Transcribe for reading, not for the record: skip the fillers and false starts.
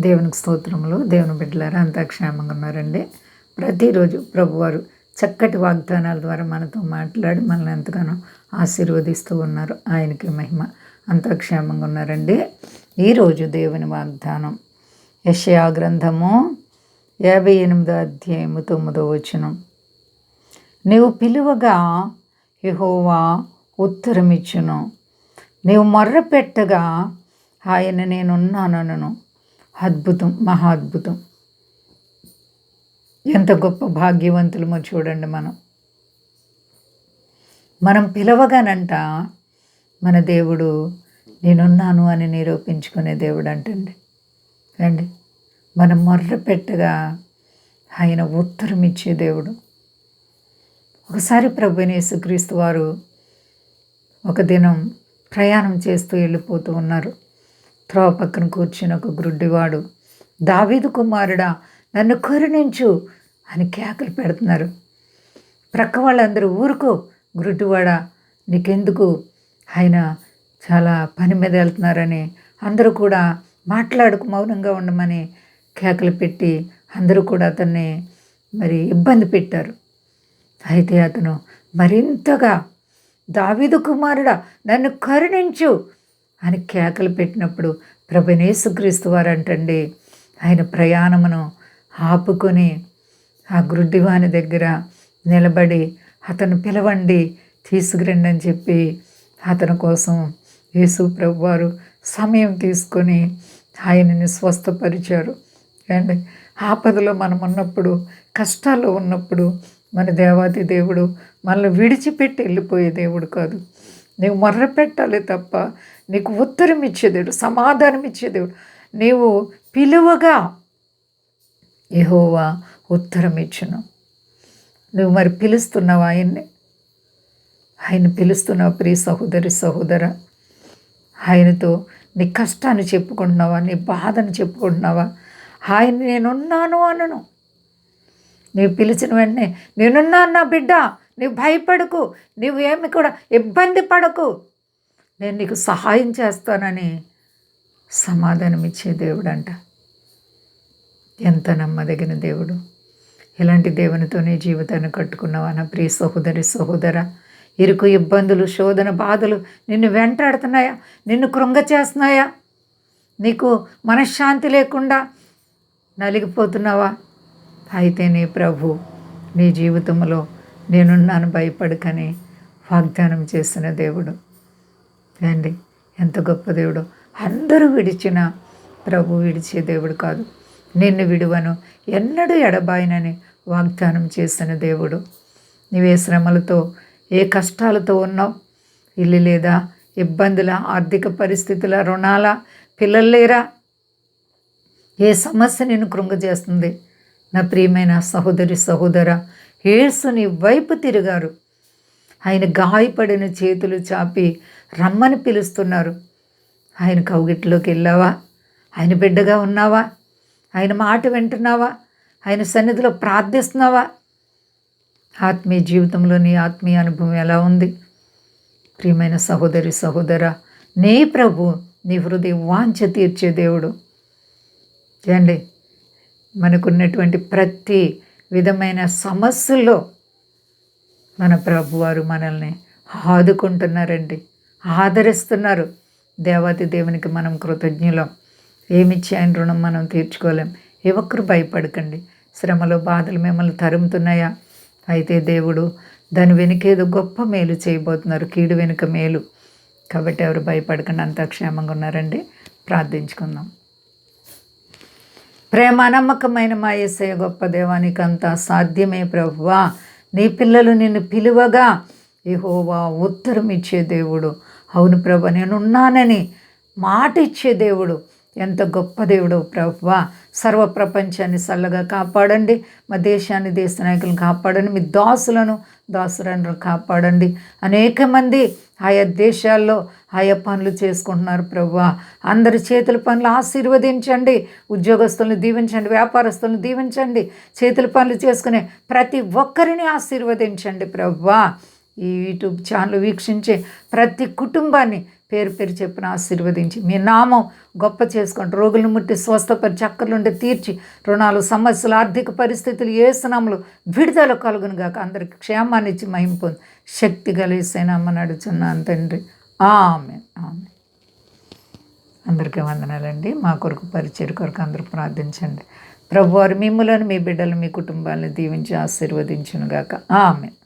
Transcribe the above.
దేవునికి స్తోత్రములు. దేవుని బిడ్డలారా అంతా క్షేమంగా ఉన్నారండి. ప్రతిరోజు ప్రభువారు చక్కటి వాగ్దానాల ద్వారా మనతో మాట్లాడి మనల్ని ఎంతగానో ఆశీర్వదిస్తూ ఉన్నారు. ఆయనకి మహిమ. అంతా క్షేమంగా ఉన్నారండి. ఈరోజు దేవుని వాగ్దానం యెషయా గ్రంథము 58వ అధ్యాయము 9వ వచనం. నీవు పిలువగా యెహోవా ఉత్తరమిచ్చును, నీవు మొర్ర పెట్టగా ఆయన నేనున్నానను. అద్భుతం, మహా అద్భుతం. ఎంత గొప్ప భాగ్యవంతులమో చూడండి. మనం పిలవగానంట మన దేవుడు నేనున్నాను అని నిరూపించుకునే దేవుడు అంటండి. రండి, మనం మొర్ర పెట్టగా ఆయన ఉత్తరం ఇచ్చే దేవుడు. ఒకసారి ప్రభువైన యేసుక్రీస్తు వారు ఒక దినం ప్రయాణం చేస్తూ వెళ్ళిపోతూ ఉన్నారు. త్రోవ పక్కన కూర్చుని ఒక గ్రుడ్డివాడు, దావీదు కుమారుడా నన్ను కరుణించు అని కేకలు పెడుతున్నారు. ప్రక్క వాళ్ళందరూ ఊరుకో గ్రుడ్డివాడా, నీకెందుకు, ఆయన చాలా పని మీద వెళ్తున్నారని అందరూ కూడా మాట్లాడుకు మౌనంగా ఉండమని కేకలు పెట్టి అందరూ కూడా అతన్ని ఇబ్బంది పెట్టారు. అయితే అతను మరింతగా దావీదు కుమారుడా నన్ను కరుణించు అని కేకలు పెట్టినప్పుడు ప్రభువైన యేసుక్రీస్తు వారు అంటండి, ఆయన ప్రయాణమును ఆపుకొని ఆ గ్రుడ్డివాని దగ్గర నిలబడి అతను పిలవండి, తీసుకురండి అని చెప్పి అతని కోసం యేసు ప్రభువారు సమయం తీసుకొని ఆయనని స్వస్థపరిచారు. అండ్ ఆపదలో మనం ఉన్నప్పుడు, కష్టాల్లో ఉన్నప్పుడు మన దేవాతి దేవుడు మనల్ని విడిచిపెట్టి వెళ్ళిపోయే దేవుడు కాదు. నీవు మొర్ర పెట్టాలి తప్ప నీకు ఉత్తరం ఇచ్చే దేవుడు, సమాధానం ఇచ్చే దేవుడు. నీవు పిలువగా యెహోవా ఉత్తరం ఇచ్చును. నువ్వు పిలుస్తున్నావా ఆయన్ని? ఆయన పిలుస్తున్నావా ప్రియ సహోదరి సహోదర? ఆయనతో నీ కష్టాన్ని చెప్పుకుంటున్నావా? నీ బాధను చెప్పుకుంటున్నావా? ఆయన నేనున్నాను అనను. నీవు పిలిచిన వెంటనే నేనున్నాను నా బిడ్డ, నీవు భయపడకు, నీవు ఏమి కూడా ఇబ్బంది పడకు, నేను నీకు సహాయం చేస్తానని సమాధానం ఇచ్చే దేవుడు అంట. ఎంత నమ్మదగిన దేవుడు. ఇలాంటి దేవునితోనే జీవితాన్ని కట్టుకున్నావా నా ప్రియ సహోదరి సహోదర? ఇరుకు, ఇబ్బందులు, శోధన, బాధలు నిన్ను వెంటాడుతున్నాయా? నిన్ను కృంగ చేస్తున్నాయా? నీకు మనశ్శాంతి లేకుండా నలిగిపోతున్నావా? అయితే నీ ప్రభు నీ జీవితంలో నేనున్నాను భయపడకని వాగ్దానం చేసిన దేవుడు. అండి, ఎంత గొప్ప దేవుడు. అందరూ విడిచిన ప్రభు విడిచే దేవుడు కాదు. నిన్ను విడువను, ఎన్నడూ ఎడబాయనని వాగ్దానం చేసిన దేవుడు. నీవే శ్రమలతో, ఏ కష్టాలతో ఉన్నావు? ఇల్లు లేదా, ఇబ్బందుల, ఆర్థిక పరిస్థితుల, రుణాల, పిల్లలు లేరా? ఏ సమస్య నిన్ను కృంగజేస్తుంది? నా ప్రియమైన సహోదరి సహోదర, యేసు నీ వైపు తిరిగారు. ఆయన గాయపడిన చేతులు చాపి రమ్మని పిలుస్తున్నారు. ఆయన కౌగిట్లోకి వెళ్ళావా? ఆయన బిడ్డగా ఉన్నావా? ఆయన మాట వింటున్నావా? ఆయన సన్నిధిలో ప్రార్థిస్తున్నావా? ఆత్మీయ జీవితంలో నీ ఆత్మీయ అనుభవం ఎలా ఉంది? ప్రియమైన సహోదరి సహోదర, నీ ప్రభు నీ హృదయ వాంఛ తీర్చే దేవుడు. చేయండి, మనకున్నటువంటి ప్రతి విధమైన సమస్యల్లో మన ప్రభువారు మనల్ని ఆదుకుంటున్నారండి, ఆదరిస్తున్నారు. దేవాతి దేవునికి మనం కృతజ్ఞులం. ఏమిచ్చి ఆయన రుణం మనం తీర్చుకోలేం. ఏ ఒక్కరు భయపడకండి. శ్రమలు, బాధలు మిమ్మల్ని తరుముతున్నాయా? అయితే దేవుడు దాని వెనుకేదో గొప్ప మేలు చేయబోతున్నారు, కీడు వెనుక మేలు. కాబట్టి ఎవరు భయపడకండి, అంతా క్షేమంగా ఉన్నారండి. ప్రార్థించుకుందాం. ప్రేమ నమ్మకమైన మా యేసయ్య గొప్ప దేవానికి అంతా సాధ్యమే ప్రభువా. నీ పిల్లలు నిన్ను పిలువగా యెహోవా ఉత్తరం ఇచ్చే దేవుడు. అవును ప్రభు, నేనున్నానని మాట ఇచ్చే దేవుడు. ఎంత గొప్ప దేవుడు ప్రభువా. సర్వ ప్రపంచాన్ని చల్లగా కాపాడండి. మా దేశాన్ని, దేశ నాయకులను కాపాడండి. మీ దాసులను కాపాడండి. అనేక మంది ఆయా దేశాల్లో ఆయా పనులు చేసుకుంటున్నారు ప్రభువా. అందరి చేతుల పనులు ఆశీర్వదించండి. ఉద్యోగస్తులను దీవించండి, వ్యాపారస్తులను దీవించండి. చేతుల పనులు చేసుకునే ప్రతి ఒక్కరిని ఆశీర్వదించండి ప్రభువా. ఈ యూట్యూబ్ ఛానల్ వీక్షించే ప్రతి కుటుంబాన్ని పేరు పేరు చెప్పిన ఆశీర్వదించి మీ నామం గొప్ప చేసుకోండి. రోగులను ముట్టి స్వస్థపరిచి, చక్కర్లుంటే తీర్చి, రుణాలు, సమస్యలు, ఆర్థిక పరిస్థితులు ఏసునామలు విడుదల కలుగును గాక. అందరికి క్షేమాన్ని ఇచ్చి మహిమ పొంది శక్తి కలిసేనామని అడుగుచున్నాను తండ్రి. ఆమేన్. ఆమేన్. అందరికీ వందనాలండి. మా కొరకు పరిచయ కొరకు అందరూ ప్రార్థించండి. ప్రభువారు మిమ్ములను, మీ బిడ్డలు, మీ కుటుంబాలను దీవించి ఆశీర్వదించును గాక. ఆమేన్.